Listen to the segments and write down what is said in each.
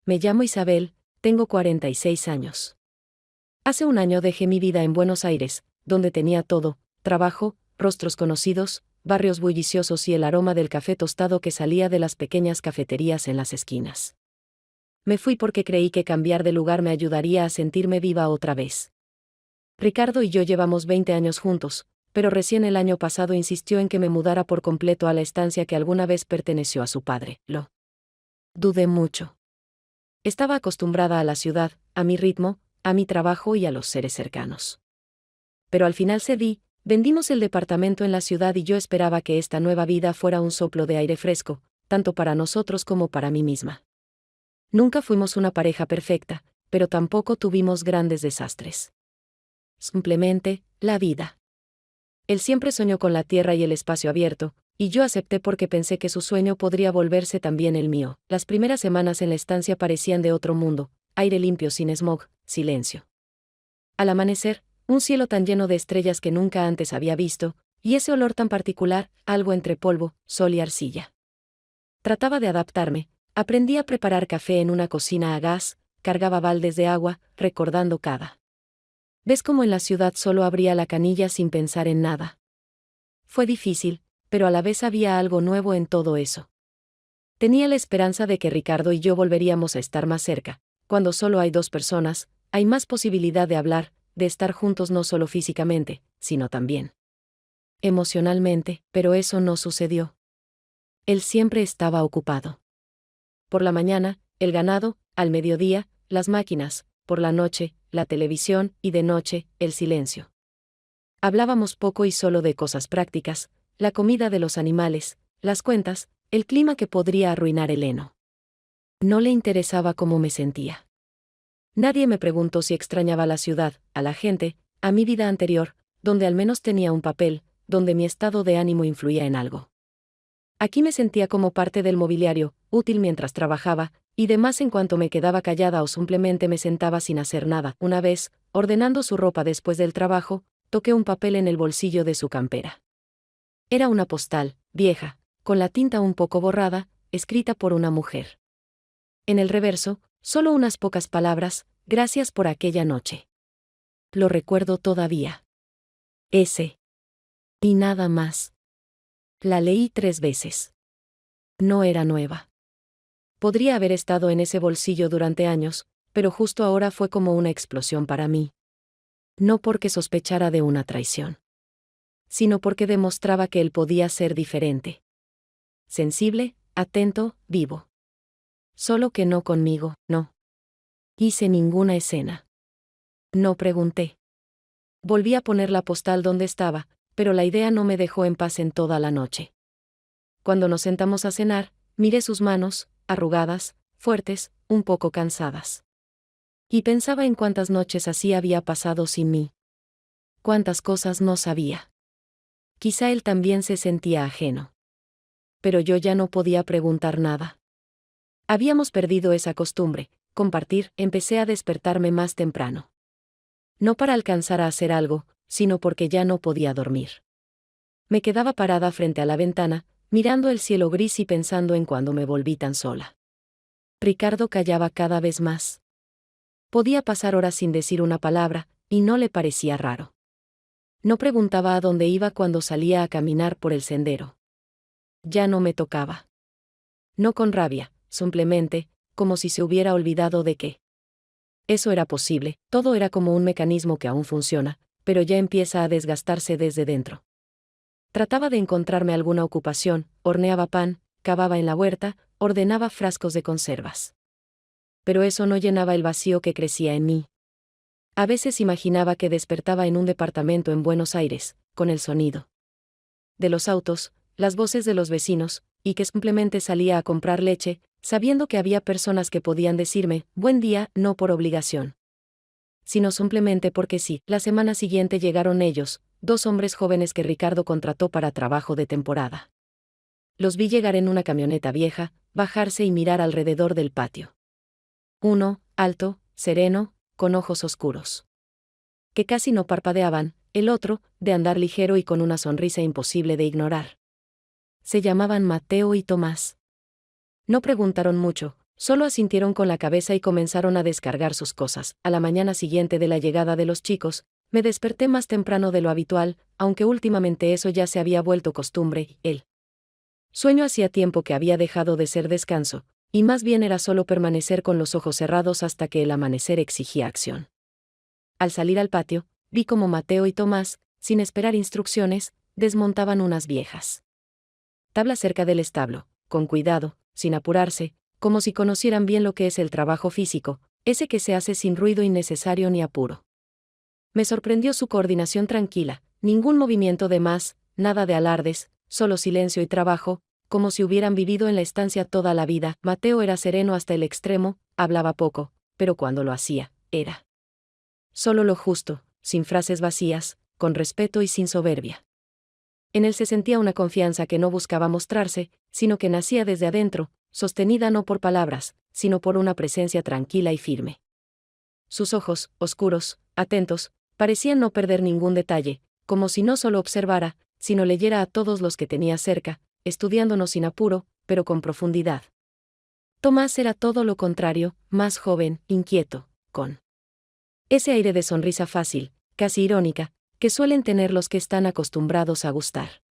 Me llamo Isabel, tengo 46 años. Hace un año dejé mi vida en Buenos Aires, donde tenía todo: trabajo, rostros conocidos, barrios bulliciosos y el aroma del café tostado que salía de las pequeñas cafeterías en las esquinas. Me fui porque creí que cambiar de lugar me ayudaría a sentirme viva otra vez. Ricardo y yo llevamos 20 años juntos, pero recién el año pasado insistió en que me mudara por completo a la estancia que alguna vez perteneció a su padre. Lo dudé mucho. Estaba acostumbrada a la ciudad, a mi ritmo, a mi trabajo y a los seres cercanos. Pero al final cedí, vendimos el departamento en la ciudad y yo esperaba que esta nueva vida fuera un soplo de aire fresco, tanto para nosotros como para mí misma. Nunca fuimos una pareja perfecta, pero tampoco tuvimos grandes desastres. Simplemente, la vida. Él siempre soñó con la tierra y el espacio abierto, y yo acepté porque pensé que su sueño podría volverse también el mío. Las primeras semanas en la estancia parecían de otro mundo: aire limpio sin smog, silencio. Al amanecer, un cielo tan lleno de estrellas que nunca antes había visto, y ese olor tan particular, algo entre polvo, sol y arcilla. Trataba de adaptarme, aprendí a preparar café en una cocina a gas, cargaba baldes de agua, recordando cada vez como en la ciudad solo abría la canilla sin pensar en nada. Fue difícil, pero a la vez había algo nuevo en todo eso. Tenía la esperanza de que Ricardo y yo volveríamos a estar más cerca. Cuando solo hay dos personas, hay más posibilidad de hablar, de estar juntos no solo físicamente, sino también emocionalmente, pero eso no sucedió. Él siempre estaba ocupado. Por la mañana, el ganado; al mediodía, las máquinas; por la noche, la televisión; y de noche, el silencio. Hablábamos poco y solo de cosas prácticas: la comida de los animales, las cuentas, el clima que podría arruinar el heno. No le interesaba cómo me sentía. Nadie me preguntó si extrañaba la ciudad, a la gente, a mi vida anterior, donde al menos tenía un papel, donde mi estado de ánimo influía en algo. Aquí me sentía como parte del mobiliario, útil mientras trabajaba, y demás en cuanto me quedaba callada o simplemente me sentaba sin hacer nada. Una vez, ordenando su ropa después del trabajo, toqué un papel en el bolsillo de su campera. Era una postal, vieja, con la tinta un poco borrada, escrita por una mujer. En el reverso, solo unas pocas palabras: gracias por aquella noche. Lo recuerdo todavía. Ese. Y nada más. La leí 3 veces. No era nueva. Podría haber estado en ese bolsillo durante años, pero justo ahora fue como una explosión para mí. No porque sospechara de una traición, sino porque demostraba que él podía ser diferente. Sensible, atento, vivo. Solo que no conmigo, no. Hice ninguna escena. No pregunté. Volví a poner la postal donde estaba, pero la idea no me dejó en paz en toda la noche. Cuando nos sentamos a cenar, miré sus manos, arrugadas, fuertes, un poco cansadas. Y pensaba en cuántas noches así había pasado sin mí. Cuántas cosas no sabía. Quizá él también se sentía ajeno. Pero yo ya no podía preguntar nada. Habíamos perdido esa costumbre: compartir. Empecé a despertarme más temprano. No para alcanzar a hacer algo, sino porque ya no podía dormir. Me quedaba parada frente a la ventana, mirando el cielo gris y pensando en cuándo me volví tan sola. Ricardo callaba cada vez más. Podía pasar horas sin decir una palabra, y no le parecía raro. No preguntaba a dónde iba cuando salía a caminar por el sendero. Ya no me tocaba. No con rabia, simplemente, como si se hubiera olvidado de que eso era posible. Todo era como un mecanismo que aún funciona, pero ya empieza a desgastarse desde dentro. Trataba de encontrarme alguna ocupación: horneaba pan, cavaba en la huerta, ordenaba frascos de conservas. Pero eso no llenaba el vacío que crecía en mí. A veces imaginaba que despertaba en un departamento en Buenos Aires, con el sonido de los autos, las voces de los vecinos, y que simplemente salía a comprar leche, sabiendo que había personas que podían decirme buen día, no por obligación, sino simplemente porque sí. La semana siguiente llegaron ellos, 2 hombres jóvenes que Ricardo contrató para trabajo de temporada. Los vi llegar en una camioneta vieja, bajarse y mirar alrededor del patio. Uno, alto, sereno, con ojos oscuros, que casi no parpadeaban; el otro, de andar ligero y con una sonrisa imposible de ignorar. Se llamaban Mateo y Tomás. No preguntaron mucho, Solo asintieron con la cabeza y comenzaron a descargar sus cosas. A la mañana siguiente de la llegada de los chicos, me desperté más temprano de lo habitual, aunque últimamente eso ya se había vuelto costumbre. El sueño hacía tiempo que había dejado de ser descanso, y más bien era solo permanecer con los ojos cerrados hasta que el amanecer exigía acción. Al salir al patio, vi como Mateo y Tomás, sin esperar instrucciones, desmontaban unas viejas tablas cerca del establo, con cuidado, sin apurarse, como si conocieran bien lo que es el trabajo físico, ese que se hace sin ruido innecesario ni apuro. Me sorprendió su coordinación tranquila, ningún movimiento de más, nada de alardes, solo silencio y trabajo, como si hubieran vivido en la estancia toda la vida. Mateo era sereno hasta el extremo, hablaba poco, pero cuando lo hacía, era solo lo justo, sin frases vacías, con respeto y sin soberbia. En él se sentía una confianza que no buscaba mostrarse, sino que nacía desde adentro, sostenida no por palabras, sino por una presencia tranquila y firme. Sus ojos, oscuros, atentos, parecían no perder ningún detalle, como si no solo observara, sino leyera a todos los que tenía cerca, estudiándonos sin apuro, pero con profundidad. Tomás era todo lo contrario, más joven, inquieto, con ese aire de sonrisa fácil, casi irónica, que suelen tener los que están acostumbrados a gustar.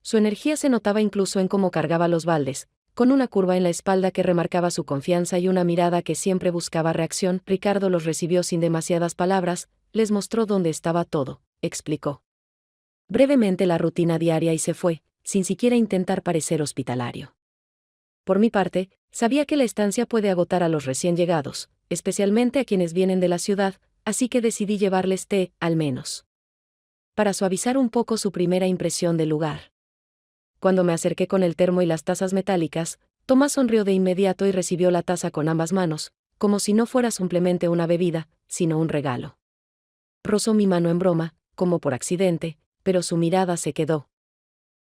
Su energía se notaba incluso en cómo cargaba los baldes, con una curva en la espalda que remarcaba su confianza y una mirada que siempre buscaba reacción. Ricardo los recibió sin demasiadas palabras, les mostró dónde estaba todo, explicó brevemente la rutina diaria y se fue, sin siquiera intentar parecer hospitalario. Por mi parte, sabía que la estancia puede agotar a los recién llegados, especialmente a quienes vienen de la ciudad, así que decidí llevarles té, al menos, para suavizar un poco su primera impresión del lugar. Cuando me acerqué con el termo y las tazas metálicas, Tomás sonrió de inmediato y recibió la taza con ambas manos, como si no fuera simplemente una bebida, sino un regalo. Rozó mi mano en broma, como por accidente, pero su mirada se quedó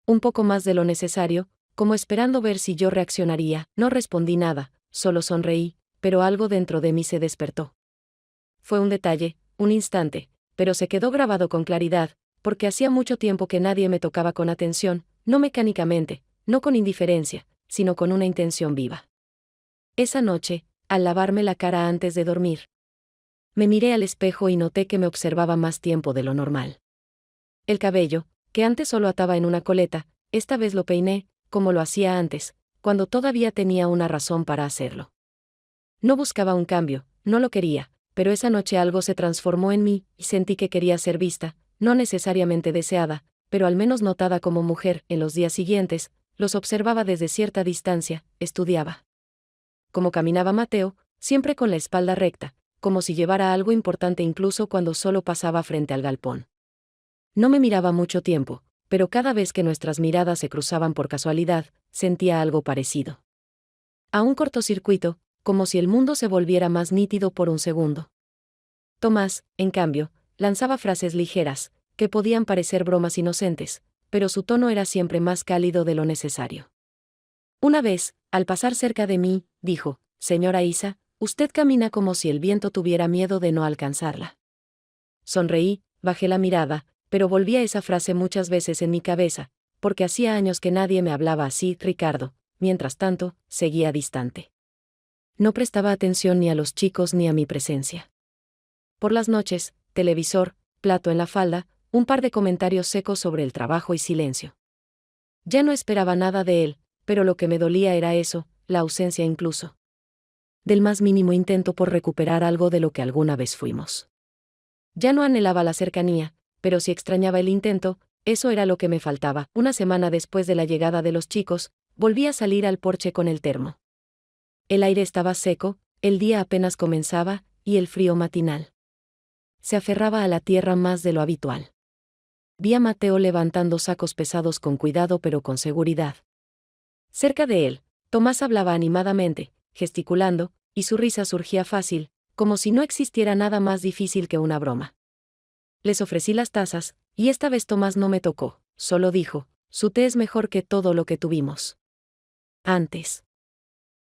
un poco más de lo necesario, como esperando ver si yo reaccionaría. No respondí nada, solo sonreí, pero algo dentro de mí se despertó. Fue un detalle, un instante, pero se quedó grabado con claridad, porque hacía mucho tiempo que nadie me tocaba con atención, no mecánicamente, no con indiferencia, sino con una intención viva. Esa noche, al lavarme la cara antes de dormir, me miré al espejo y noté que me observaba más tiempo de lo normal. El cabello, que antes solo ataba en una coleta, esta vez lo peiné, como lo hacía antes, cuando todavía tenía una razón para hacerlo. No buscaba un cambio, no lo quería, pero esa noche algo se transformó en mí, y sentí que quería ser vista, no necesariamente deseada, pero al menos notada como mujer. En los días siguientes, los observaba desde cierta distancia, estudiaba cómo caminaba Mateo, siempre con la espalda recta, como si llevara algo importante incluso cuando solo pasaba frente al galpón. No me miraba mucho tiempo, pero cada vez que nuestras miradas se cruzaban por casualidad, sentía algo parecido a un cortocircuito, como si el mundo se volviera más nítido por un segundo. Tomás, en cambio, lanzaba frases ligeras, que podían parecer bromas inocentes, pero su tono era siempre más cálido de lo necesario. Una vez, al pasar cerca de mí, dijo: «Señora Isa, usted camina como si el viento tuviera miedo de no alcanzarla». Sonreí, bajé la mirada, pero volví a esa frase muchas veces en mi cabeza, porque hacía años que nadie me hablaba así. Ricardo, mientras tanto, seguía distante. No prestaba atención ni a los chicos ni a mi presencia. Por las noches, televisor, plato en la falda, un par de comentarios secos sobre el trabajo y silencio. Ya no esperaba nada de él, pero lo que me dolía era eso, la ausencia incluso del más mínimo intento por recuperar algo de lo que alguna vez fuimos. Ya no anhelaba la cercanía, pero si extrañaba el intento, eso era lo que me faltaba. Una semana después de la llegada de los chicos, volví a salir al porche con el termo. El aire estaba seco, el día apenas comenzaba, y el frío matinal se aferraba a la tierra más de lo habitual. Vi a Mateo levantando sacos pesados con cuidado pero con seguridad. Cerca de él, Tomás hablaba animadamente, gesticulando, y su risa surgía fácil, como si no existiera nada más difícil que una broma. Les ofrecí las tazas, y esta vez Tomás no me tocó, solo dijo: «Su té es mejor que todo lo que tuvimos antes».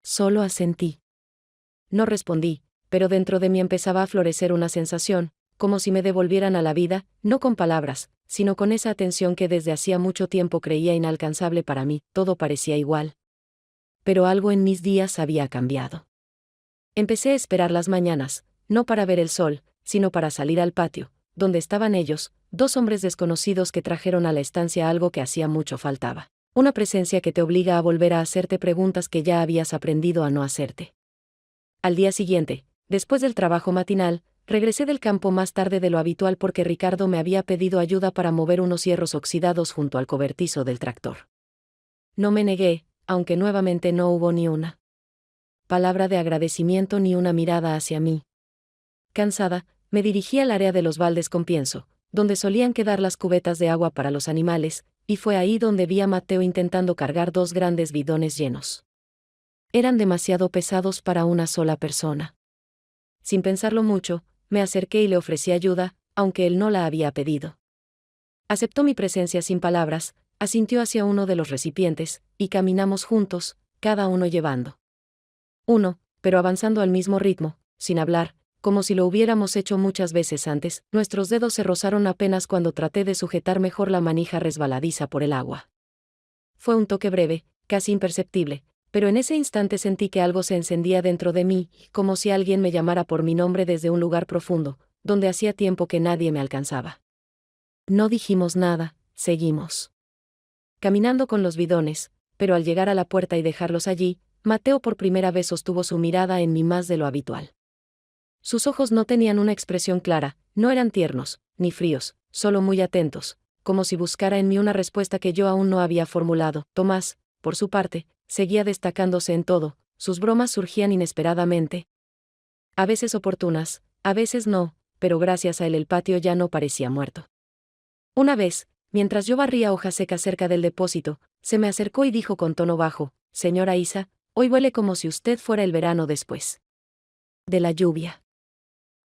Solo asentí. No respondí, pero dentro de mí empezaba a florecer una sensación, como si me devolvieran a la vida, no con palabras, sino con esa atención que desde hacía mucho tiempo creía inalcanzable para mí. Todo parecía igual. pero algo en mis días había cambiado. Empecé a esperar las mañanas, no para ver el sol, sino para salir al patio, donde estaban ellos, dos hombres desconocidos que trajeron a la estancia algo que hacía mucho faltaba. Una presencia que te obliga a volver a hacerte preguntas que ya habías aprendido a no hacerte. Al día siguiente, después del trabajo matinal, regresé del campo más tarde de lo habitual porque Ricardo me había pedido ayuda para mover unos hierros oxidados junto al cobertizo del tractor. No me negué, aunque nuevamente no hubo ni una palabra de agradecimiento ni una mirada hacia mí. Cansada, me dirigí al área de los baldes con pienso, donde solían quedar las cubetas de agua para los animales, y fue ahí donde vi a Mateo intentando cargar dos grandes bidones llenos. Eran demasiado pesados para una sola persona. Sin pensarlo mucho, me acerqué y le ofrecí ayuda, aunque él no la había pedido. Aceptó mi presencia sin palabras, asintió hacia uno de los recipientes, y caminamos juntos, cada uno llevando uno, pero avanzando al mismo ritmo, sin hablar, como si lo hubiéramos hecho muchas veces antes. Nuestros dedos se rozaron apenas cuando traté de sujetar mejor la manija resbaladiza por el agua. Fue un toque breve, casi imperceptible, pero en ese instante sentí que algo se encendía dentro de mí, como si alguien me llamara por mi nombre desde un lugar profundo, donde hacía tiempo que nadie me alcanzaba. No dijimos nada, seguimos caminando con los bidones, pero al llegar a la puerta y dejarlos allí, Mateo por primera vez sostuvo su mirada en mí más de lo habitual. Sus ojos no tenían una expresión clara, no eran tiernos, ni fríos, solo muy atentos, como si buscara en mí una respuesta que yo aún no había formulado. Tomás, por su parte, seguía destacándose en todo, sus bromas surgían inesperadamente. A veces oportunas, a veces no, pero gracias a él el patio ya no parecía muerto. Una vez, mientras yo barría hojas secas cerca del depósito, se me acercó y dijo con tono bajo: «Señora Isa, hoy huele como si usted fuera el verano después de la lluvia».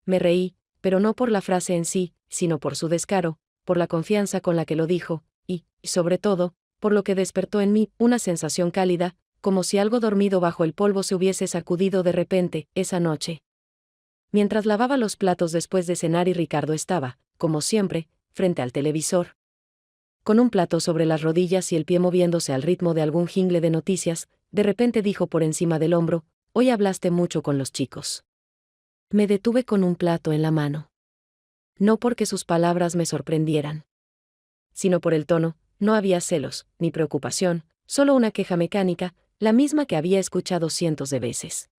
Me reí, pero no por la frase en sí, sino por su descaro, por la confianza con la que lo dijo, y, sobre todo, por lo que despertó en mí, una sensación cálida, como si algo dormido bajo el polvo se hubiese sacudido de repente, esa noche. Mientras lavaba los platos después de cenar y Ricardo estaba, como siempre, frente al televisor, con un plato sobre las rodillas y el pie moviéndose al ritmo de algún jingle de noticias, de repente dijo por encima del hombro: «Hoy hablaste mucho con los chicos». Me detuve con un plato en la mano. No porque sus palabras me sorprendieran, sino por el tono. No había celos, ni preocupación, solo una queja mecánica, la misma que había escuchado cientos de veces.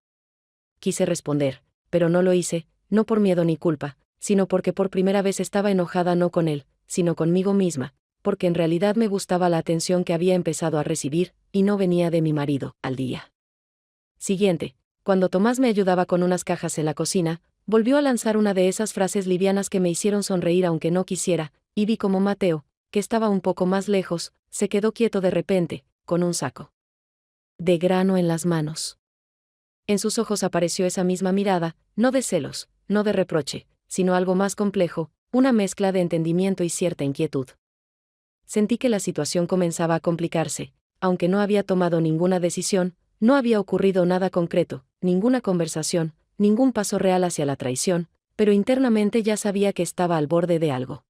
Quise responder, pero no lo hice, no por miedo ni culpa, sino porque por primera vez estaba enojada no con él, sino conmigo misma, porque en realidad me gustaba la atención que había empezado a recibir, y no venía de mi marido. Al día siguiente, cuando Tomás me ayudaba con unas cajas en la cocina, volvió a lanzar una de esas frases livianas que me hicieron sonreír aunque no quisiera, y vi como Mateo, que estaba un poco más lejos, se quedó quieto de repente, con un saco de grano en las manos. En sus ojos apareció esa misma mirada, no de celos, no de reproche, sino algo más complejo, una mezcla de entendimiento y cierta inquietud. Sentí que la situación comenzaba a complicarse, aunque no había tomado ninguna decisión, no había ocurrido nada concreto, ninguna conversación, ningún paso real hacia la traición, pero internamente ya sabía que estaba al borde de algo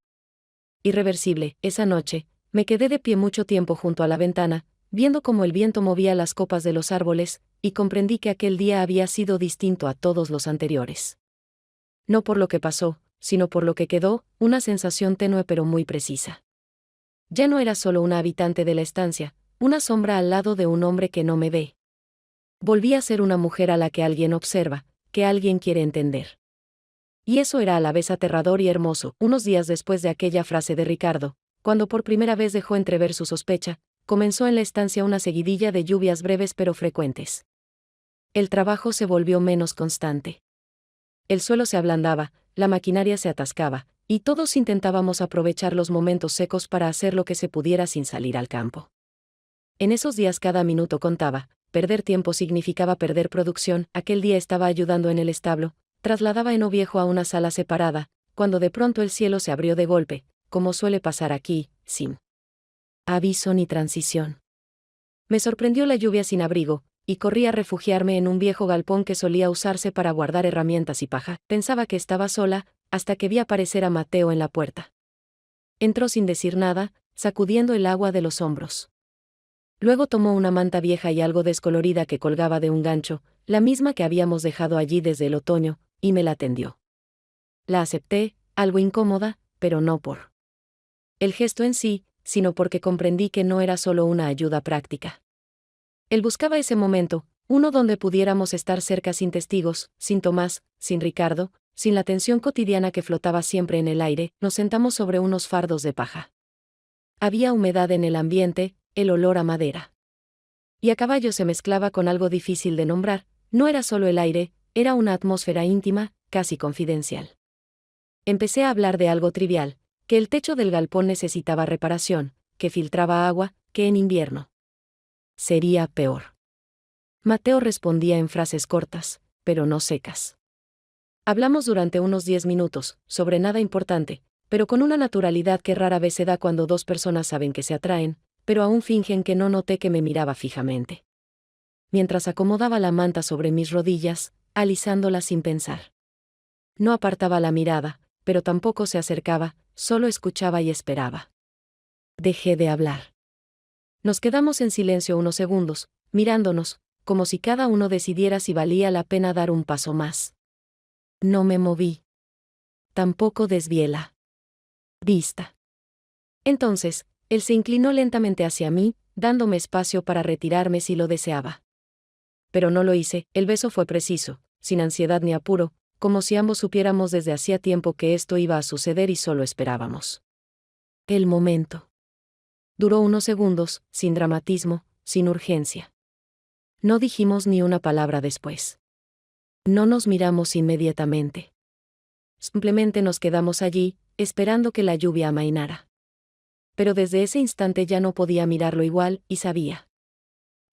irreversible. Esa noche, me quedé de pie mucho tiempo junto a la ventana, viendo cómo el viento movía las copas de los árboles, y comprendí que aquel día había sido distinto a todos los anteriores. No por lo que pasó, sino por lo que quedó, una sensación tenue pero muy precisa. Ya no era solo una habitante de la estancia, una sombra al lado de un hombre que no me ve. Volví a ser una mujer a la que alguien observa, que alguien quiere entender. Y eso era a la vez aterrador y hermoso. Unos días después de aquella frase de Ricardo, cuando por primera vez dejó entrever su sospecha, comenzó en la estancia una seguidilla de lluvias breves pero frecuentes. El trabajo se volvió menos constante. El suelo se ablandaba, la maquinaria se atascaba, y todos intentábamos aprovechar los momentos secos para hacer lo que se pudiera sin salir al campo. En esos días cada minuto contaba, perder tiempo significaba perder producción. Aquel día estaba ayudando en el establo, trasladaba a Heno Viejo a una sala separada, cuando de pronto el cielo se abrió de golpe, como suele pasar aquí, sin aviso ni transición. Me sorprendió la lluvia sin abrigo, y corrí a refugiarme en un viejo galpón que solía usarse para guardar herramientas y paja. Pensaba que estaba sola, hasta que vi aparecer a Mateo en la puerta. Entró sin decir nada, sacudiendo el agua de los hombros. Luego tomó una manta vieja y algo descolorida que colgaba de un gancho, la misma que habíamos dejado allí desde el otoño, y me la tendió. La acepté, algo incómoda, pero no por el gesto en sí, sino porque comprendí que no era solo una ayuda práctica. Él buscaba ese momento, uno donde pudiéramos estar cerca sin testigos, sin Tomás, sin Ricardo, sin la tensión cotidiana que flotaba siempre en el aire. Nos sentamos sobre unos fardos de paja. Había humedad en el ambiente, el olor a madera. Y a caballo se mezclaba con algo difícil de nombrar, no era solo el aire, era una atmósfera íntima, casi confidencial. Empecé a hablar de algo trivial, que el techo del galpón necesitaba reparación, que filtraba agua, que en invierno sería peor. Mateo respondía en frases cortas, pero no secas. Hablamos durante unos 10 minutos, sobre nada importante, pero con una naturalidad que rara vez se da cuando dos personas saben que se atraen, pero aún fingen que no noté que me miraba fijamente. Mientras acomodaba la manta sobre mis rodillas, alisándola sin pensar. No apartaba la mirada, pero tampoco se acercaba, solo escuchaba y esperaba. Dejé de hablar. Nos quedamos en silencio unos segundos, mirándonos, como si cada uno decidiera si valía la pena dar un paso más. No me moví. Tampoco desvié la vista. Entonces, él se inclinó lentamente hacia mí, dándome espacio para retirarme si lo deseaba. Pero no lo hice, el beso fue preciso, sin ansiedad ni apuro, como si ambos supiéramos desde hacía tiempo que esto iba a suceder y solo esperábamos el momento. Duró unos segundos, sin dramatismo, sin urgencia. No dijimos ni una palabra después. No nos miramos inmediatamente. Simplemente nos quedamos allí, esperando que la lluvia amainara. Pero desde ese instante ya no podía mirarlo igual, y sabía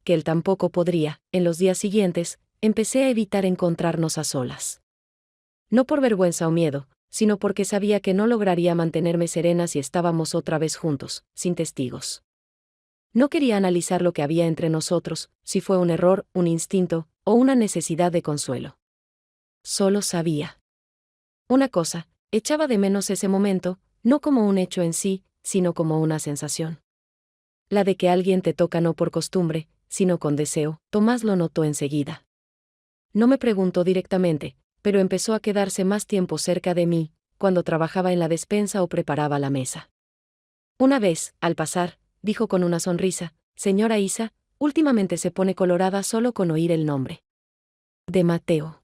que él tampoco podría. En los días siguientes, empecé a evitar encontrarnos a solas. No por vergüenza o miedo, sino porque sabía que no lograría mantenerme serena si estábamos otra vez juntos, sin testigos. No quería analizar lo que había entre nosotros, si fue un error, un instinto, o una necesidad de consuelo. Solo sabía una cosa, echaba de menos ese momento, no como un hecho en sí, sino como una sensación. La de que alguien te toca no por costumbre, sino con deseo. Tomás lo notó enseguida. No me preguntó directamente, pero empezó a quedarse más tiempo cerca de mí, cuando trabajaba en la despensa o preparaba la mesa. Una vez, al pasar, dijo con una sonrisa: «Señora Isa, últimamente se pone colorada solo con oír el nombre de Mateo».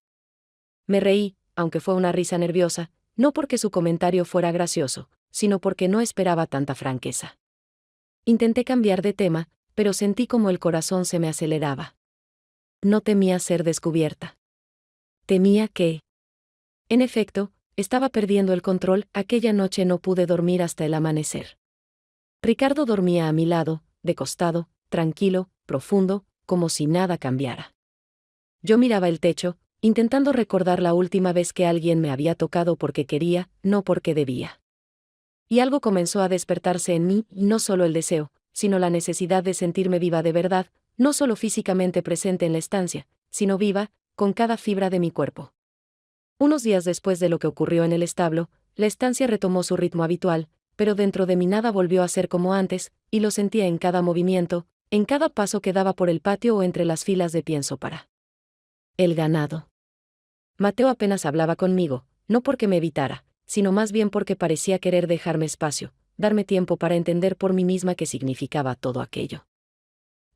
Me reí, aunque fue una risa nerviosa, no porque su comentario fuera gracioso, sino porque no esperaba tanta franqueza. Intenté cambiar de tema, pero sentí como el corazón se me aceleraba. No temía ser descubierta. Temía que, en efecto, estaba perdiendo el control. Aquella noche no pude dormir hasta el amanecer. Ricardo dormía a mi lado, de costado, tranquilo, profundo, como si nada cambiara. Yo miraba el techo, intentando recordar la última vez que alguien me había tocado porque quería, no porque debía. Y algo comenzó a despertarse en mí, y no solo el deseo, sino la necesidad de sentirme viva de verdad, no solo físicamente presente en la estancia, sino viva, con cada fibra de mi cuerpo. Unos días después de lo que ocurrió en el establo, la estancia retomó su ritmo habitual, pero dentro de mí nada volvió a ser como antes, y lo sentía en cada movimiento, en cada paso que daba por el patio o entre las filas de pienso para el ganado. Mateo apenas hablaba conmigo, no porque me evitara, sino más bien porque parecía querer dejarme espacio, darme tiempo para entender por mí misma qué significaba todo aquello.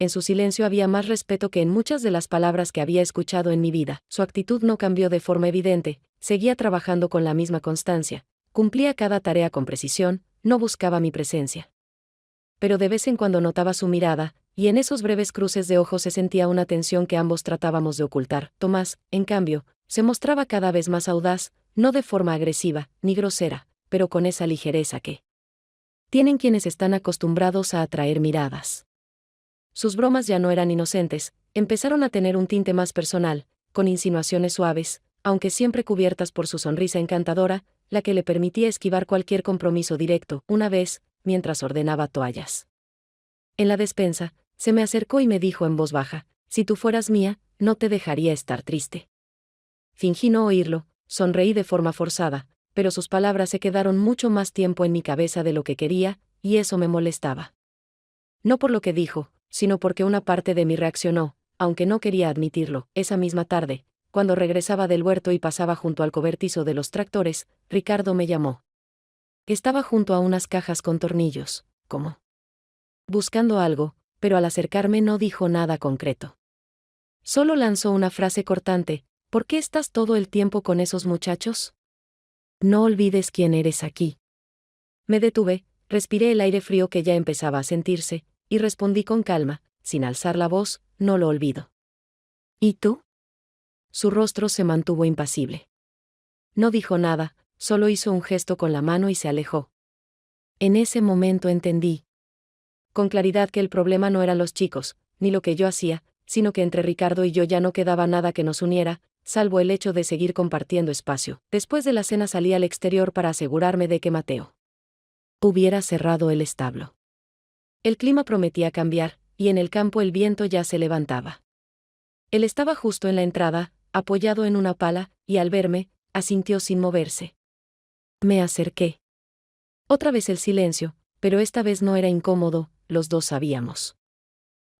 En su silencio había más respeto que en muchas de las palabras que había escuchado en mi vida. Su actitud no cambió de forma evidente, seguía trabajando con la misma constancia, cumplía cada tarea con precisión, no buscaba mi presencia. Pero de vez en cuando notaba su mirada, y en esos breves cruces de ojos se sentía una tensión que ambos tratábamos de ocultar. Tomás, en cambio, se mostraba cada vez más audaz, no de forma agresiva, ni grosera, pero con esa ligereza que tienen quienes están acostumbrados a atraer miradas. Sus bromas ya no eran inocentes, empezaron a tener un tinte más personal, con insinuaciones suaves, aunque siempre cubiertas por su sonrisa encantadora, la que le permitía esquivar cualquier compromiso directo. Una vez, mientras ordenaba toallas en la despensa, se me acercó y me dijo en voz baja: «Si tú fueras mía, no te dejaría estar triste». Fingí no oírlo, sonreí de forma forzada, pero sus palabras se quedaron mucho más tiempo en mi cabeza de lo que quería, y eso me molestaba. No por lo que dijo, sino porque una parte de mí reaccionó, aunque no quería admitirlo. Esa misma tarde, cuando regresaba del huerto y pasaba junto al cobertizo de los tractores, Ricardo me llamó. Estaba junto a unas cajas con tornillos, como buscando algo, pero al acercarme no dijo nada concreto. Solo lanzó una frase cortante: ¿por qué estás todo el tiempo con esos muchachos? No olvides quién eres aquí. Me detuve, respiré el aire frío que ya empezaba a sentirse, y respondí con calma, sin alzar la voz: no lo olvido. ¿Y tú? Su rostro se mantuvo impasible. No dijo nada, solo hizo un gesto con la mano y se alejó. En ese momento entendí con claridad que el problema no eran los chicos, ni lo que yo hacía, sino que entre Ricardo y yo ya no quedaba nada que nos uniera, salvo el hecho de seguir compartiendo espacio. Después de la cena salí al exterior para asegurarme de que Mateo hubiera cerrado el establo. El clima prometía cambiar, y en el campo el viento ya se levantaba. Él estaba justo en la entrada, apoyado en una pala, y al verme, asintió sin moverse. Me acerqué. Otra vez el silencio, pero esta vez no era incómodo, los dos sabíamos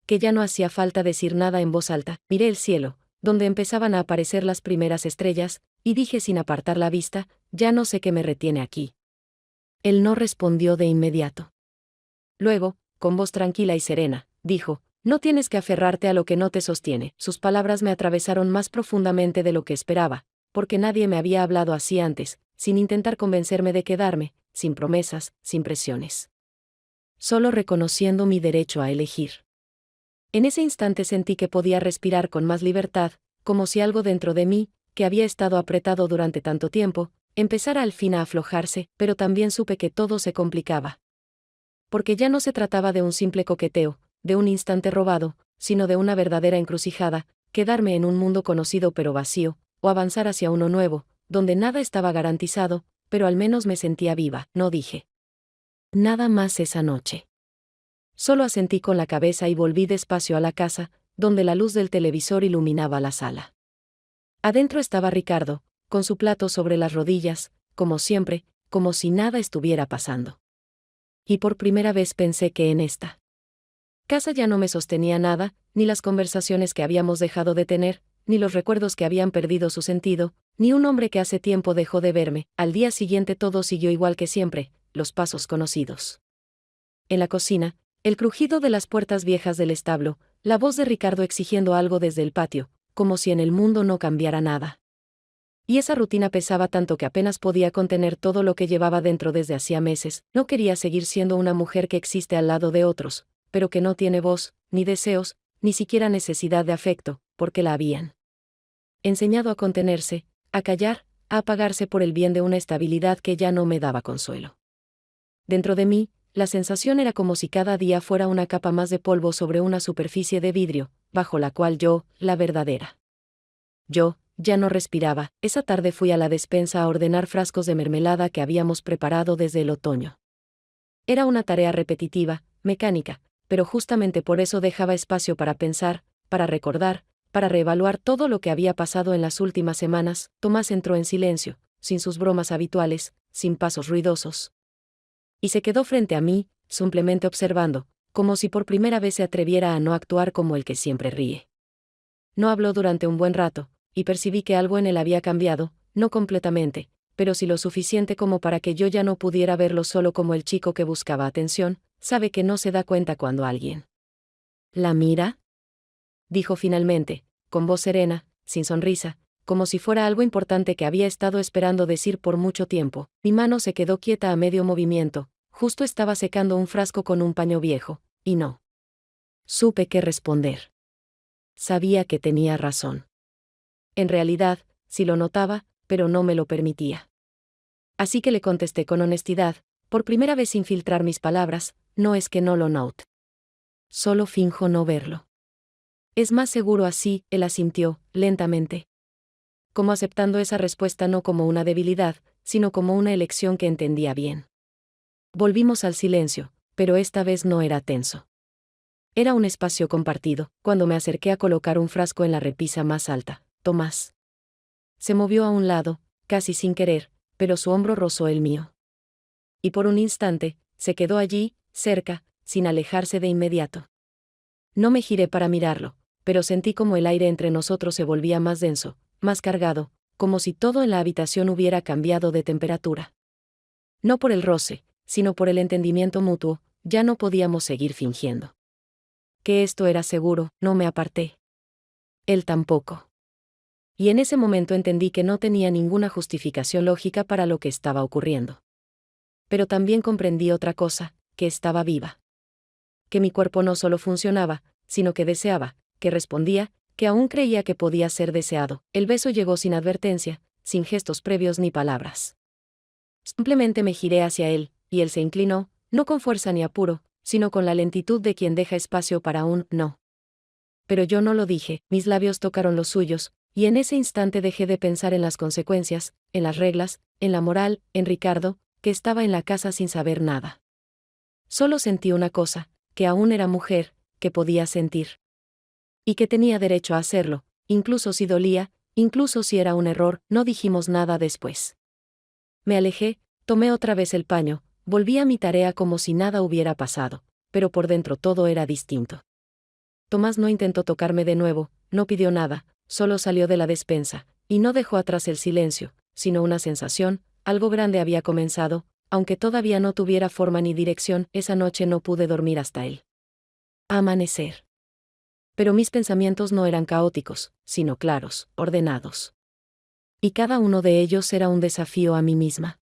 que ya no hacía falta decir nada en voz alta. Miré el cielo, donde empezaban a aparecer las primeras estrellas, y dije sin apartar la vista: ya no sé qué me retiene aquí. Él no respondió de inmediato. Luego, con voz tranquila y serena, dijo: no tienes que aferrarte a lo que no te sostiene. Sus palabras me atravesaron más profundamente de lo que esperaba, porque nadie me había hablado así antes, sin intentar convencerme de quedarme, sin promesas, sin presiones. Solo reconociendo mi derecho a elegir. En ese instante sentí que podía respirar con más libertad, como si algo dentro de mí, que había estado apretado durante tanto tiempo, empezara al fin a aflojarse, pero también supe que todo se complicaba. Porque ya no se trataba de un simple coqueteo, de un instante robado, sino de una verdadera encrucijada: quedarme en un mundo conocido pero vacío, o avanzar hacia uno nuevo, donde nada estaba garantizado, pero al menos me sentía viva. No dije nada más esa noche. Solo asentí con la cabeza y volví despacio a la casa, donde la luz del televisor iluminaba la sala. Adentro estaba Ricardo, con su plato sobre las rodillas, como siempre, como si nada estuviera pasando. Y por primera vez pensé que en esta casa ya no me sostenía nada, ni las conversaciones que habíamos dejado de tener, ni los recuerdos que habían perdido su sentido, ni un hombre que hace tiempo dejó de verme. Al día siguiente todo siguió igual que siempre, los pasos conocidos. En la cocina, el crujido de las puertas viejas del establo, la voz de Ricardo exigiendo algo desde el patio, como si en el mundo no cambiara nada. Y esa rutina pesaba tanto que apenas podía contener todo lo que llevaba dentro desde hacía meses. No quería seguir siendo una mujer que existe al lado de otros, pero que no tiene voz, ni deseos, ni siquiera necesidad de afecto, porque la habían enseñado a contenerse, a callar, a apagarse por el bien de una estabilidad que ya no me daba consuelo. Dentro de mí, la sensación era como si cada día fuera una capa más de polvo sobre una superficie de vidrio, bajo la cual yo, la verdadera yo, ya no respiraba. Esa tarde fui a la despensa a ordenar frascos de mermelada que habíamos preparado desde el otoño. Era una tarea repetitiva, mecánica, pero justamente por eso dejaba espacio para pensar, para recordar, para reevaluar todo lo que había pasado en las últimas semanas. Tomás entró en silencio, sin sus bromas habituales, sin pasos ruidosos. Y se quedó frente a mí, simplemente observando, como si por primera vez se atreviera a no actuar como el que siempre ríe. No habló durante un buen rato, y percibí que algo en él había cambiado, no completamente, pero sí lo suficiente como para que yo ya no pudiera verlo solo como el chico que buscaba atención. ¿Sabe que no se da cuenta cuando alguien la mira? Dijo finalmente, con voz serena, sin sonrisa, como si fuera algo importante que había estado esperando decir por mucho tiempo. Mi mano se quedó quieta a medio movimiento. Justo estaba secando un frasco con un paño viejo, y no supe qué responder. Sabía que tenía razón. En realidad, sí lo notaba, pero no me lo permitía. Así que le contesté con honestidad, por primera vez sin filtrar mis palabras: no es que no lo note. Solo finjo no verlo. Es más seguro así. Él asintió, lentamente. Como aceptando esa respuesta no como una debilidad, sino como una elección que entendía bien. Volvimos al silencio, pero esta vez no era tenso. Era un espacio compartido. Cuando me acerqué a colocar un frasco en la repisa más alta, Tomás se movió a un lado, casi sin querer, pero su hombro rozó el mío. Y por un instante, se quedó allí, cerca, sin alejarse de inmediato. No me giré para mirarlo, pero sentí como el aire entre nosotros se volvía más denso, más cargado, como si todo en la habitación hubiera cambiado de temperatura. No por el roce, sino por el entendimiento mutuo, ya no podíamos seguir fingiendo. Que esto era seguro, no me aparté. Él tampoco. Y en ese momento entendí que no tenía ninguna justificación lógica para lo que estaba ocurriendo. Pero también comprendí otra cosa, que estaba viva. Que mi cuerpo no solo funcionaba, sino que deseaba, que respondía, que aún creía que podía ser deseado. El beso llegó sin advertencia, sin gestos previos ni palabras. Simplemente me giré hacia él, y él se inclinó, no con fuerza ni apuro, sino con la lentitud de quien deja espacio para un no. Pero yo no lo dije, mis labios tocaron los suyos, y en ese instante dejé de pensar en las consecuencias, en las reglas, en la moral, en Ricardo, que estaba en la casa sin saber nada. Solo sentí una cosa, que aún era mujer, que podía sentir. Y que tenía derecho a hacerlo, incluso si dolía, incluso si era un error. No dijimos nada después. Me alejé, tomé otra vez el paño, volví a mi tarea como si nada hubiera pasado, pero por dentro todo era distinto. Tomás no intentó tocarme de nuevo, no pidió nada, solo salió de la despensa, y no dejó atrás el silencio, sino una sensación, algo grande había comenzado, aunque todavía no tuviera forma ni dirección. Esa noche no pude dormir hasta el amanecer. Pero mis pensamientos no eran caóticos, sino claros, ordenados. Y cada uno de ellos era un desafío a mí misma.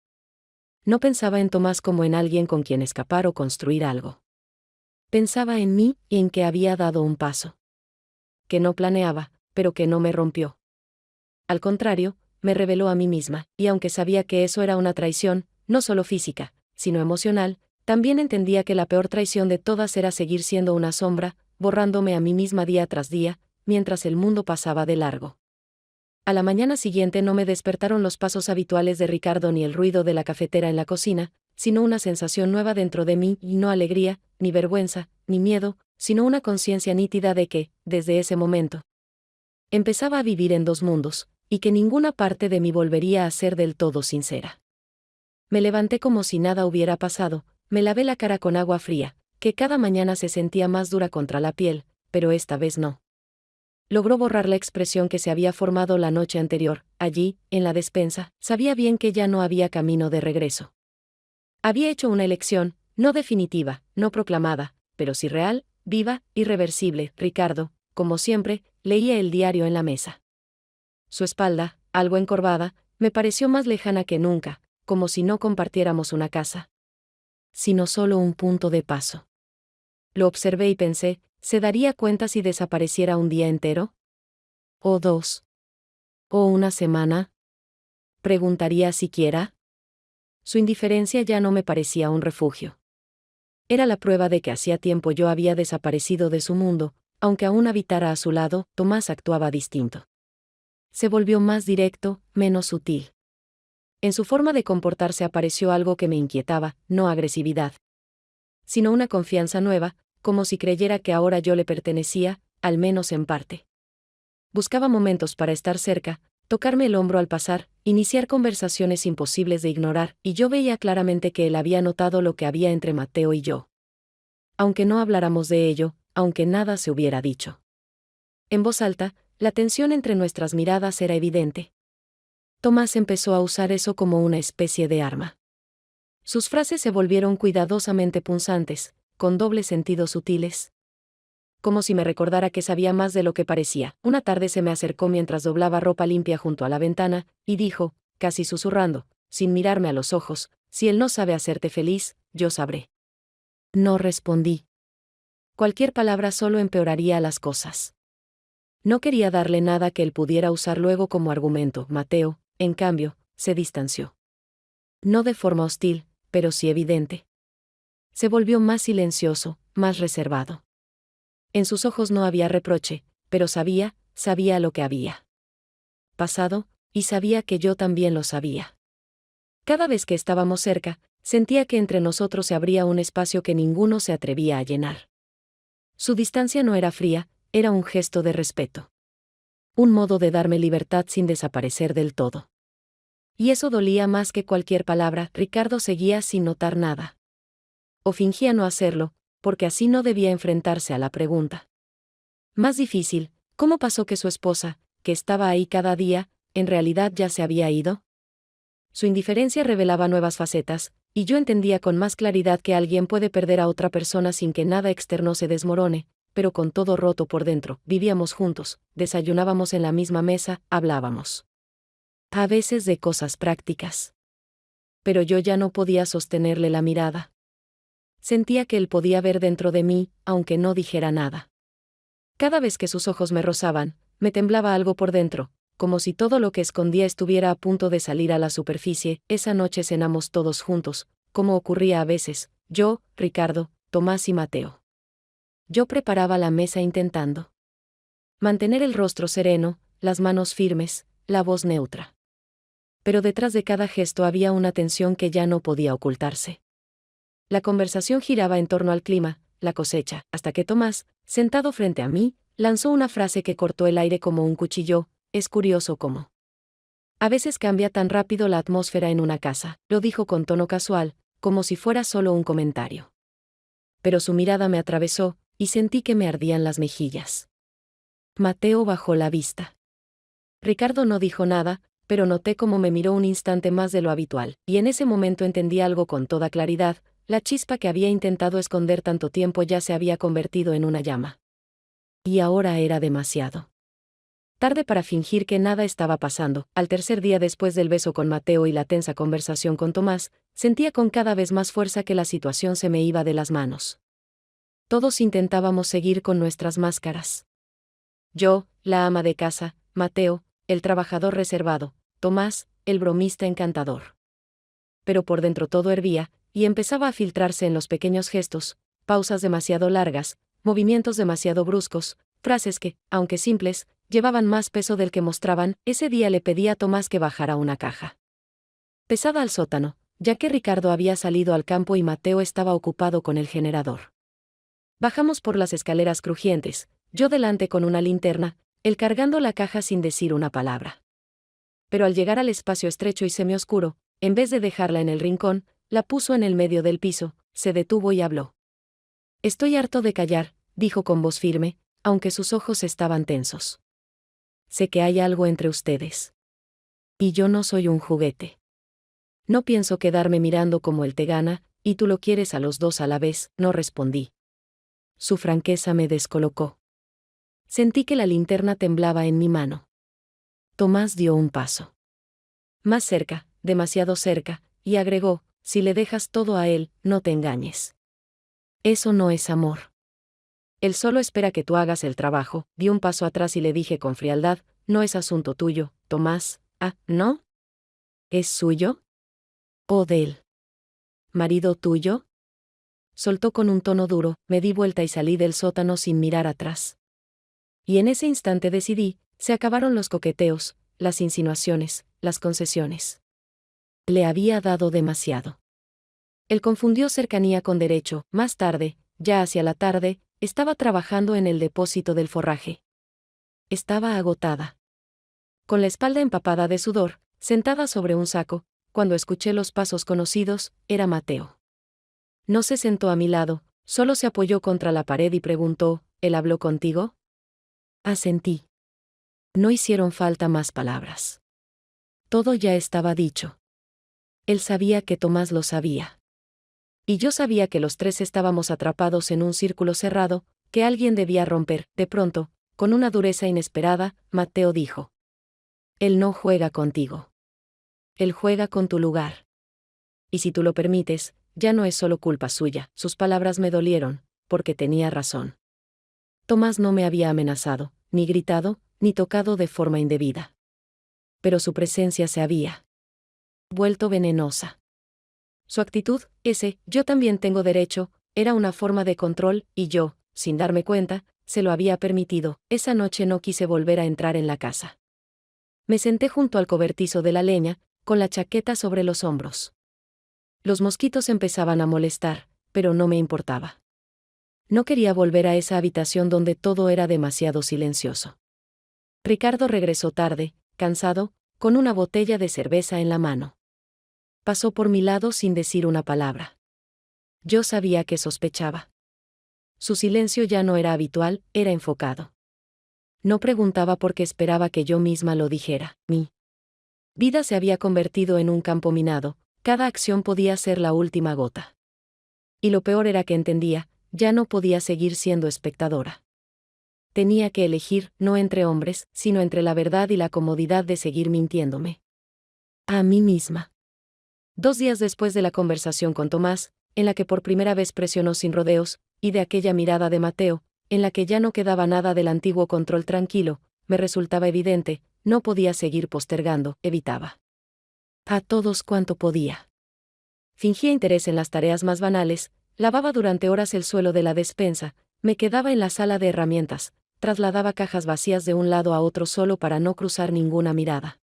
No pensaba en Tomás como en alguien con quien escapar o construir algo. Pensaba en mí y en que había dado un paso. Que no planeaba, pero que no me rompió. Al contrario, me reveló a mí misma, y aunque sabía que eso era una traición, no solo física, sino emocional, también entendía que la peor traición de todas era seguir siendo una sombra, borrándome a mí misma día tras día, mientras el mundo pasaba de largo. A la mañana siguiente no me despertaron los pasos habituales de Ricardo ni el ruido de la cafetera en la cocina, sino una sensación nueva dentro de mí, y no alegría, ni vergüenza, ni miedo, sino una conciencia nítida de que, desde ese momento, empezaba a vivir en dos mundos, y que ninguna parte de mí volvería a ser del todo sincera. Me levanté como si nada hubiera pasado, me lavé la cara con agua fría, que cada mañana se sentía más dura contra la piel, pero esta vez no. Logró borrar la expresión que se había formado la noche anterior. Allí, en la despensa, sabía bien que ya no había camino de regreso. Había hecho una elección, no definitiva, no proclamada, pero sí real, viva, irreversible. Ricardo, como siempre, leía el diario en la mesa. Su espalda, algo encorvada, me pareció más lejana que nunca, como si no compartiéramos una casa, sino solo un punto de paso. Lo observé y pensé, ¿se daría cuenta si desapareciera un día entero? ¿O dos? ¿O una semana? ¿Preguntaría siquiera? Su indiferencia ya no me parecía un refugio. Era la prueba de que hacía tiempo yo había desaparecido de su mundo, aunque aún habitara a su lado. Tomás actuaba distinto. Se volvió más directo, menos sutil. En su forma de comportarse apareció algo que me inquietaba, no agresividad, sino una confianza nueva, como si creyera que ahora yo le pertenecía, al menos en parte. Buscaba momentos para estar cerca, tocarme el hombro al pasar, iniciar conversaciones imposibles de ignorar, y yo veía claramente que él había notado lo que había entre Mateo y yo. Aunque no habláramos de ello, aunque nada se hubiera dicho. En voz alta, la tensión entre nuestras miradas era evidente. Tomás empezó a usar eso como una especie de arma. Sus frases se volvieron cuidadosamente punzantes, con dobles sentidos sutiles. Como si me recordara que sabía más de lo que parecía. Una tarde se me acercó mientras doblaba ropa limpia junto a la ventana, y dijo, casi susurrando, sin mirarme a los ojos, si él no sabe hacerte feliz, yo sabré. No respondí. Cualquier palabra solo empeoraría las cosas. No quería darle nada que él pudiera usar luego como argumento. Mateo, en cambio, se distanció. No de forma hostil, pero sí evidente. Se volvió más silencioso, más reservado. En sus ojos no había reproche, pero sabía lo que había pasado, y sabía que yo también lo sabía. Cada vez que estábamos cerca, sentía que entre nosotros se abría un espacio que ninguno se atrevía a llenar. Su distancia no era fría, era un gesto de respeto. Un modo de darme libertad sin desaparecer del todo. Y eso dolía más que cualquier palabra. Ricardo seguía sin notar nada. O fingía no hacerlo, porque así no debía enfrentarse a la pregunta. Más difícil, ¿cómo pasó que su esposa, que estaba ahí cada día, en realidad ya se había ido? Su indiferencia revelaba nuevas facetas, y yo entendía con más claridad que alguien puede perder a otra persona sin que nada externo se desmorone, pero con todo roto por dentro. Vivíamos juntos, desayunábamos en la misma mesa, hablábamos. A veces de cosas prácticas. Pero yo ya no podía sostenerle la mirada. Sentía que él podía ver dentro de mí, aunque no dijera nada. Cada vez que sus ojos me rozaban, me temblaba algo por dentro, como si todo lo que escondía estuviera a punto de salir a la superficie. Esa noche cenamos todos juntos, como ocurría a veces, yo, Ricardo, Tomás y Mateo. Yo preparaba la mesa intentando mantener el rostro sereno, las manos firmes, la voz neutra. Pero detrás de cada gesto había una tensión que ya no podía ocultarse. La conversación giraba en torno al clima, la cosecha, hasta que Tomás, sentado frente a mí, lanzó una frase que cortó el aire como un cuchillo. Es curioso cómo a veces cambia tan rápido la atmósfera en una casa, lo dijo con tono casual, como si fuera solo un comentario. Pero su mirada me atravesó, y sentí que me ardían las mejillas. Mateo bajó la vista. Ricardo no dijo nada, pero noté cómo me miró un instante más de lo habitual, y en ese momento entendí algo con toda claridad. La chispa que había intentado esconder tanto tiempo ya se había convertido en una llama. Y ahora era demasiado tarde para fingir que nada estaba pasando. Al tercer día después del beso con Mateo y la tensa conversación con Tomás, sentía con cada vez más fuerza que la situación se me iba de las manos. Todos intentábamos seguir con nuestras máscaras. Yo, la ama de casa, Mateo, el trabajador reservado, Tomás, el bromista encantador. Pero por dentro todo hervía, y empezaba a filtrarse en los pequeños gestos, pausas demasiado largas, movimientos demasiado bruscos, frases que, aunque simples, llevaban más peso del que mostraban. Ese día le pedí a Tomás que bajara una caja pesada al sótano, ya que Ricardo había salido al campo y Mateo estaba ocupado con el generador. Bajamos por las escaleras crujientes, yo delante con una linterna, él cargando la caja sin decir una palabra. Pero al llegar al espacio estrecho y semioscuro, en vez de dejarla en el rincón, la puso en el medio del piso, se detuvo y habló. Estoy harto de callar, dijo con voz firme, aunque sus ojos estaban tensos. Sé que hay algo entre ustedes. Y yo no soy un juguete. No pienso quedarme mirando como él te gana, y tú lo quieres a los dos a la vez, no respondí. Su franqueza me descolocó. Sentí que la linterna temblaba en mi mano. Tomás dio un paso más cerca, demasiado cerca, y agregó, si le dejas todo a él, no te engañes. Eso no es amor. Él solo espera que tú hagas el trabajo. Di un paso atrás y le dije con frialdad, no es asunto tuyo, Tomás. Ah, ¿no? ¿Es suyo? ¿O de él? ¿Marido tuyo? Soltó con un tono duro, me di vuelta y salí del sótano sin mirar atrás. Y en ese instante decidí, se acabaron los coqueteos, las insinuaciones, las concesiones. Le había dado demasiado. Él confundió cercanía con derecho. Más tarde, ya hacia la tarde, estaba trabajando en el depósito del forraje. Estaba agotada. Con la espalda empapada de sudor, sentada sobre un saco, cuando escuché los pasos conocidos, era Mateo. No se sentó a mi lado, solo se apoyó contra la pared y preguntó, ¿él habló contigo? Asentí. No hicieron falta más palabras. Todo ya estaba dicho. Él sabía que Tomás lo sabía. Y yo sabía que los tres estábamos atrapados en un círculo cerrado, que alguien debía romper. De pronto, con una dureza inesperada, Mateo dijo. Él no juega contigo. Él juega con tu lugar. Y si tú lo permites, ya no es solo culpa suya. Sus palabras me dolieron, porque tenía razón. Tomás no me había amenazado, ni gritado, ni tocado de forma indebida. Pero su presencia se había vuelto venenosa. Su actitud, yo también tengo derecho, era una forma de control, y yo, sin darme cuenta, se lo había permitido. Esa noche no quise volver a entrar en la casa. Me senté junto al cobertizo de la leña, con la chaqueta sobre los hombros. Los mosquitos empezaban a molestar, pero no me importaba. No quería volver a esa habitación donde todo era demasiado silencioso. Ricardo regresó tarde, cansado, con una botella de cerveza en la mano. Pasó por mi lado sin decir una palabra. Yo sabía que sospechaba. Su silencio ya no era habitual, era enfocado. no preguntaba porque esperaba que yo misma lo dijera. Mi vida se había convertido en un campo minado, cada acción podía ser la última gota. Y lo peor era que entendía, ya no podía seguir siendo espectadora. Tenía que elegir, no entre hombres, sino entre la verdad y la comodidad de seguir mintiéndome a mí misma. 2 días después de la conversación con Tomás, en la que por primera vez presionó sin rodeos, y de aquella mirada de Mateo, en la que ya no quedaba nada del antiguo control tranquilo, me resultaba evidente, no podía seguir postergando, evitaba a todos cuanto podía. Fingía interés en las tareas más banales, lavaba durante horas el suelo de la despensa, me quedaba en la sala de herramientas, trasladaba cajas vacías de un lado a otro solo para no cruzar ninguna mirada.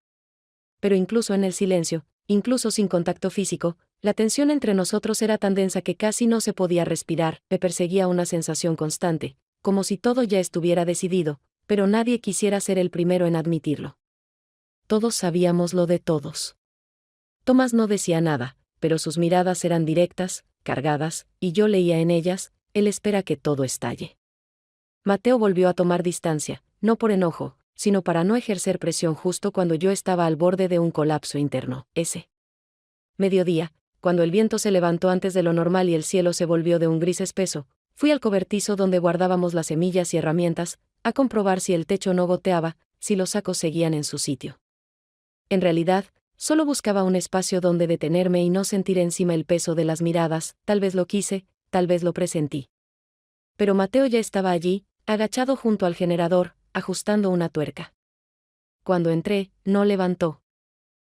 Pero incluso en el silencio, incluso sin contacto físico, la tensión entre nosotros era tan densa que casi no se podía respirar, me perseguía una sensación constante, como si todo ya estuviera decidido, pero nadie quisiera ser el primero en admitirlo. Todos sabíamos lo de todos. Tomás no decía nada, pero sus miradas eran directas, cargadas, y yo leía en ellas, él espera que todo estalle. Mateo volvió a tomar distancia, no por enojo, sino para no ejercer presión justo cuando yo estaba al borde de un colapso interno. Ese mediodía, cuando el viento se levantó antes de lo normal y el cielo se volvió de un gris espeso, fui al cobertizo donde guardábamos las semillas y herramientas, a comprobar si el techo no goteaba, si los sacos seguían en su sitio. En realidad, solo buscaba un espacio donde detenerme y no sentir encima el peso de las miradas, tal vez lo quise, tal vez lo presentí. Pero Mateo ya estaba allí, agachado junto al generador, ajustando una tuerca. Cuando entré, no levantó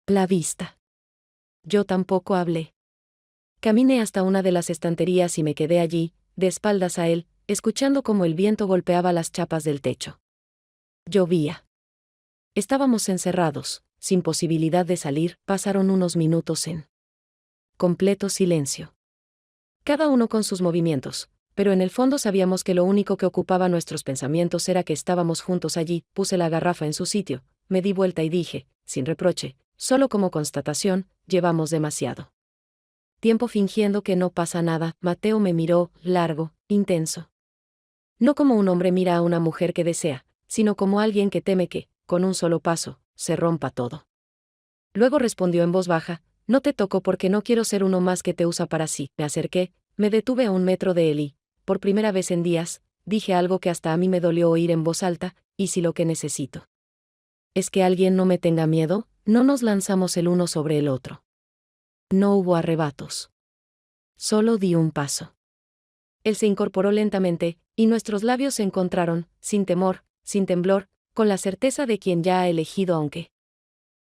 la vista. Yo tampoco hablé. Caminé hasta una de las estanterías y me quedé allí, de espaldas a él, escuchando cómo el viento golpeaba las chapas del techo. Llovía. Estábamos encerrados, sin posibilidad de salir, pasaron unos minutos en completo silencio. Cada uno con sus movimientos, pero en el fondo sabíamos que lo único que ocupaba nuestros pensamientos era que estábamos juntos allí. Puse la garrafa en su sitio, me di vuelta y dije, sin reproche, solo como constatación, llevamos demasiado tiempo fingiendo que no pasa nada. Mateo me miró, largo, intenso. No como un hombre mira a una mujer que desea, sino como alguien que teme que, con un solo paso, se rompa todo. Luego respondió en voz baja, no te toco porque no quiero ser uno más que te usa para sí. Me acerqué, me detuve a 1 metro de él y, por primera vez en días, dije algo que hasta a mí me dolió oír en voz alta, ¿y si lo que necesito es que alguien no me tenga miedo? No nos lanzamos el uno sobre el otro. No hubo arrebatos. Solo di un paso. Él se incorporó lentamente, y nuestros labios se encontraron, sin temor, sin temblor, con la certeza de quien ya ha elegido aunque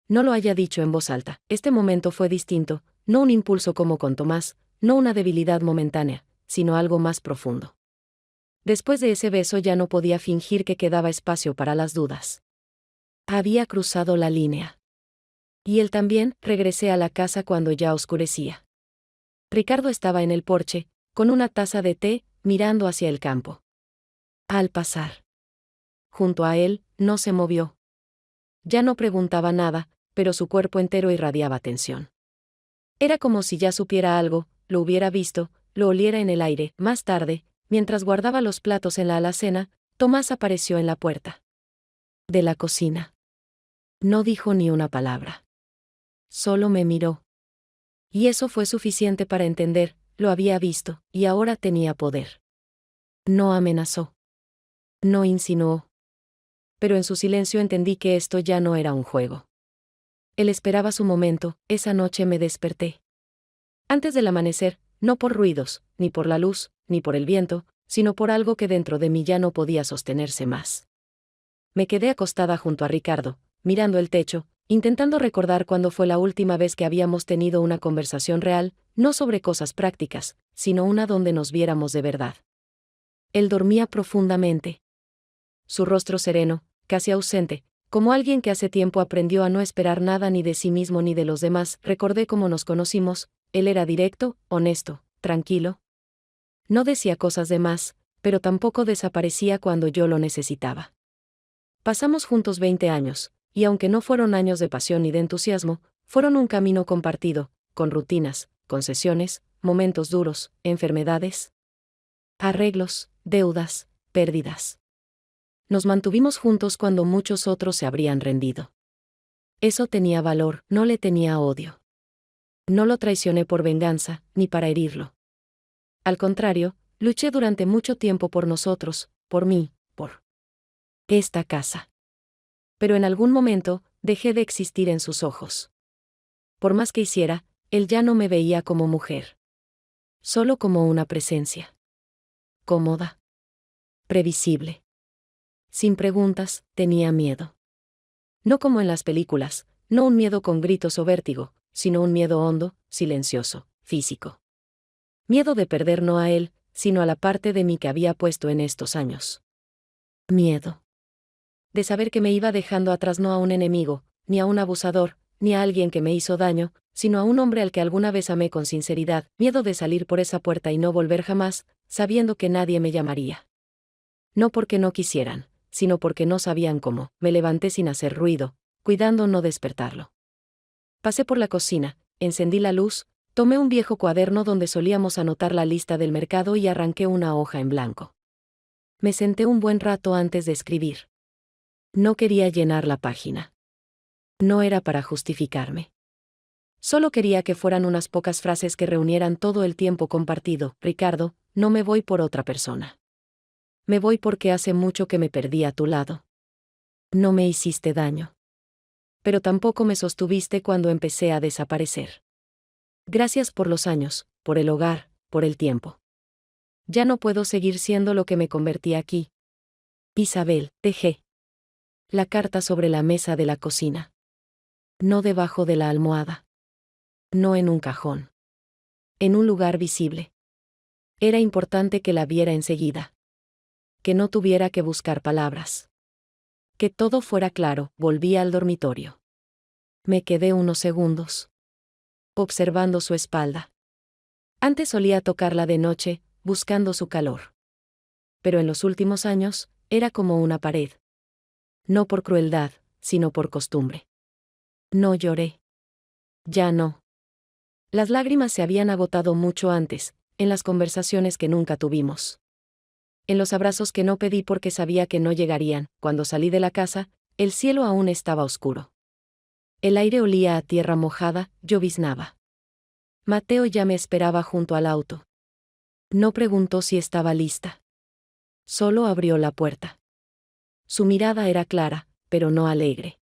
no lo haya dicho en voz alta. Este momento fue distinto, no un impulso como con Tomás, no una debilidad momentánea, sino algo más profundo. Después de ese beso ya no podía fingir que quedaba espacio para las dudas. Había cruzado la línea. Y él también. Regresé a la casa cuando ya oscurecía. Ricardo estaba en el porche, con una taza de té, mirando hacia el campo. Al pasar junto a él, no se movió. Ya no preguntaba nada, pero su cuerpo entero irradiaba tensión. Era como si ya supiera algo, lo hubiera visto, lo oliera en el aire. Más tarde, mientras guardaba los platos en la alacena, Tomás apareció en la puerta de la cocina. No dijo ni una palabra. Solo me miró. Y eso fue suficiente para entender, lo había visto, y ahora tenía poder. No amenazó. No insinuó. Pero en su silencio entendí que esto ya no era un juego. Él esperaba su momento. Esa noche me desperté antes del amanecer, no por ruidos, ni por la luz, ni por el viento, sino por algo que dentro de mí ya no podía sostenerse más. Me quedé acostada junto a Ricardo, mirando el techo, intentando recordar cuándo fue la última vez que habíamos tenido una conversación real, no sobre cosas prácticas, sino una donde nos viéramos de verdad. Él dormía profundamente. Su rostro sereno, casi ausente, como alguien que hace tiempo aprendió a no esperar nada ni de sí mismo ni de los demás. Recordé cómo nos conocimos. Él era directo, honesto, tranquilo. No decía cosas de más, pero tampoco desaparecía cuando yo lo necesitaba. Pasamos juntos 20 años, y aunque no fueron años de pasión ni de entusiasmo, fueron un camino compartido, con rutinas, concesiones, momentos duros, enfermedades, arreglos, deudas, pérdidas. nos mantuvimos juntos cuando muchos otros se habrían rendido. Eso tenía valor, no le tenía odio. No lo traicioné por venganza, ni para herirlo. Al contrario, luché durante mucho tiempo por nosotros, por mí, por esta casa. Pero en algún momento, dejé de existir en sus ojos. Por más que hiciera, él ya no me veía como mujer. Solo como una presencia. Cómoda. Previsible. Sin preguntas, tenía miedo. No como en las películas, no un miedo con gritos o vértigo, sino un miedo hondo, silencioso, físico. Miedo de perder no a él, sino a la parte de mí que había puesto en estos años. Miedo. De saber que me iba dejando atrás no a un enemigo, ni a un abusador, ni a alguien que me hizo daño, sino a un hombre al que alguna vez amé con sinceridad. Miedo de salir por esa puerta y no volver jamás, sabiendo que nadie me llamaría. No porque no quisieran, sino porque no sabían cómo. Me levanté sin hacer ruido, cuidando no despertarlo. Pasé por la cocina, encendí la luz, tomé un viejo cuaderno donde solíamos anotar la lista del mercado y arranqué una hoja en blanco. Me senté un buen rato antes de escribir. No quería llenar la página. No era para justificarme. Solo quería que fueran unas pocas frases que reunieran todo el tiempo compartido. Ricardo, no me voy por otra persona. Me voy porque hace mucho que me perdí a tu lado. No me hiciste daño. Pero tampoco me sostuviste cuando empecé a desaparecer. Gracias por los años, por el hogar, por el tiempo. Ya no puedo seguir siendo lo que me convertí aquí. Isabel, dejé la carta sobre la mesa de la cocina. No debajo de la almohada. No en un cajón. En un lugar visible. Era importante que la viera enseguida. Que no tuviera que buscar palabras. Que todo fuera claro. Volví al dormitorio. Me quedé unos segundos observando su espalda. Antes solía tocarla de noche, buscando su calor. Pero en los últimos años, era como una pared. No por crueldad, sino por costumbre. No lloré. Ya no. Las lágrimas se habían agotado mucho antes, en las conversaciones que nunca tuvimos. En los abrazos que no pedí porque sabía que no llegarían. Cuando salí de la casa, el cielo aún estaba oscuro. El aire olía a tierra mojada, lloviznaba. Mateo ya me esperaba junto al auto. No preguntó si estaba lista. Solo abrió la puerta. Su mirada era clara, pero no alegre.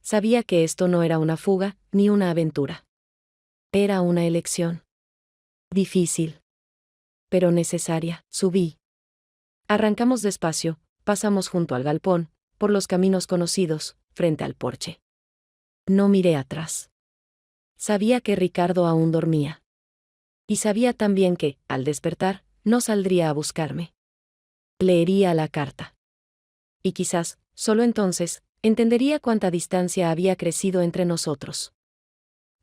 Sabía que esto no era una fuga, ni una aventura. Era una elección. Difícil. Pero necesaria. Subí. Arrancamos despacio, pasamos junto al galpón, por los caminos conocidos, frente al porche. No miré atrás. Sabía que Ricardo aún dormía. Y sabía también que, al despertar, no saldría a buscarme. Leería la carta. Y quizás, solo entonces, entendería cuánta distancia había crecido entre nosotros.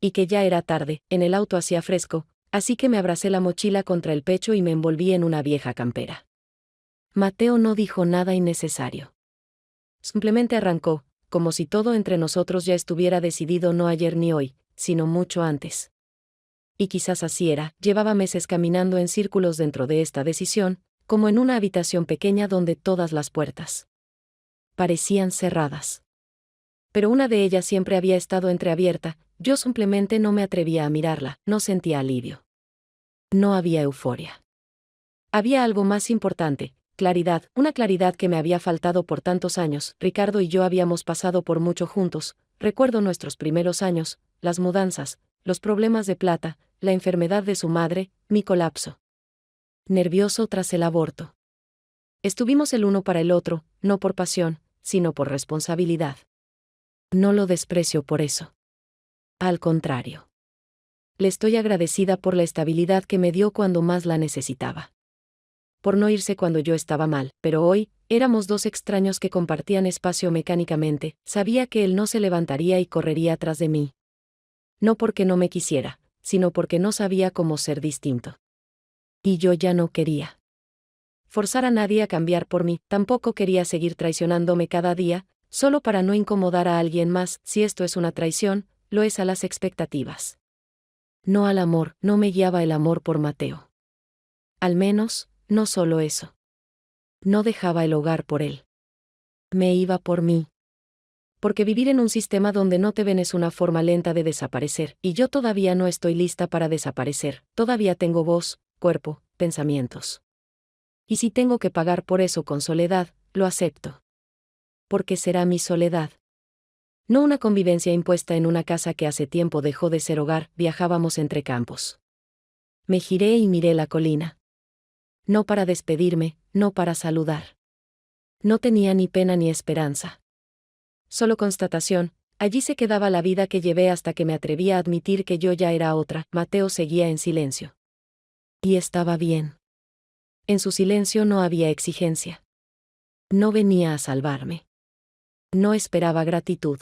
Y que ya era tarde, en el auto hacía fresco, así que me abracé la mochila contra el pecho y me envolví en una vieja campera. Mateo no dijo nada innecesario. Simplemente arrancó, como si todo entre nosotros ya estuviera decidido no ayer ni hoy, sino mucho antes. Y quizás así era. Llevaba meses caminando en círculos dentro de esta decisión, como en una habitación pequeña donde todas las puertas parecían cerradas. Pero una de ellas siempre había estado entreabierta. Yo simplemente no me atrevía a mirarla, no sentía alivio. No había euforia. Había algo más importante, claridad, una claridad que me había faltado por tantos años. Ricardo y yo habíamos pasado por mucho juntos. Recuerdo nuestros primeros años, las mudanzas, los problemas de plata, la enfermedad de su madre, mi colapso nervioso tras el aborto. Estuvimos el uno para el otro, no por pasión, sino por responsabilidad. No lo desprecio por eso. Al contrario. Le estoy agradecida por la estabilidad que me dio cuando más la necesitaba. Por no irse cuando yo estaba mal, pero hoy, éramos dos extraños que compartían espacio mecánicamente. Sabía que él no se levantaría y correría tras de mí. No porque no me quisiera, sino porque no sabía cómo ser distinto. Y yo ya no quería forzar a nadie a cambiar por mí, tampoco quería seguir traicionándome cada día, solo para no incomodar a alguien más. Si esto es una traición, lo es a las expectativas. No al amor, no me guiaba el amor por Mateo. Al menos, no solo eso. No dejaba el hogar por él. Me iba por mí. Porque vivir en un sistema donde no te ven es una forma lenta de desaparecer, y yo todavía no estoy lista para desaparecer, todavía tengo voz, cuerpo, pensamientos. Y si tengo que pagar por eso con soledad, lo acepto. Porque será mi soledad. No una convivencia impuesta en una casa que hace tiempo dejó de ser hogar, viajábamos entre campos. Me giré y miré la colina. No para despedirme, no para saludar. No tenía ni pena ni esperanza. Solo constatación, allí se quedaba la vida que llevé hasta que me atreví a admitir que yo ya era otra. Mateo seguía en silencio. Y estaba bien. En su silencio no había exigencia. No venía a salvarme. No esperaba gratitud.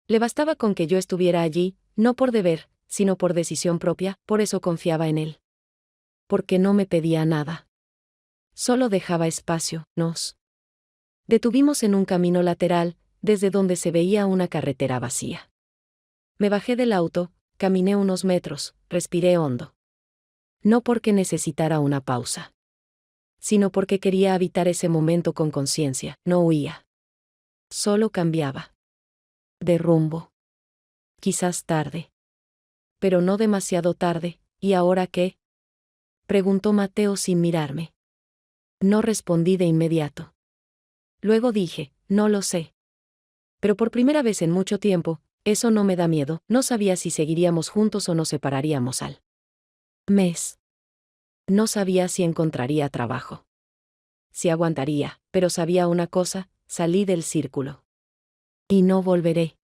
Le bastaba con que yo estuviera allí, no por deber, sino por decisión propia, por eso confiaba en él. Porque no me pedía nada. Solo dejaba espacio. Nos detuvimos en un camino lateral, desde donde se veía una carretera vacía. Me bajé del auto, caminé unos metros, respiré hondo. No porque necesitara una pausa, sino porque quería habitar ese momento con conciencia, no huía. Solo cambiaba de rumbo. Quizás tarde. Pero no demasiado tarde. ¿Y ahora qué?, preguntó Mateo sin mirarme. No respondí de inmediato. Luego dije, no lo sé. Pero por primera vez en mucho tiempo, eso no me da miedo, no sabía si seguiríamos juntos o nos separaríamos al mes. No sabía si encontraría trabajo. Si aguantaría, pero sabía una cosa, salí del círculo. Y no volveré.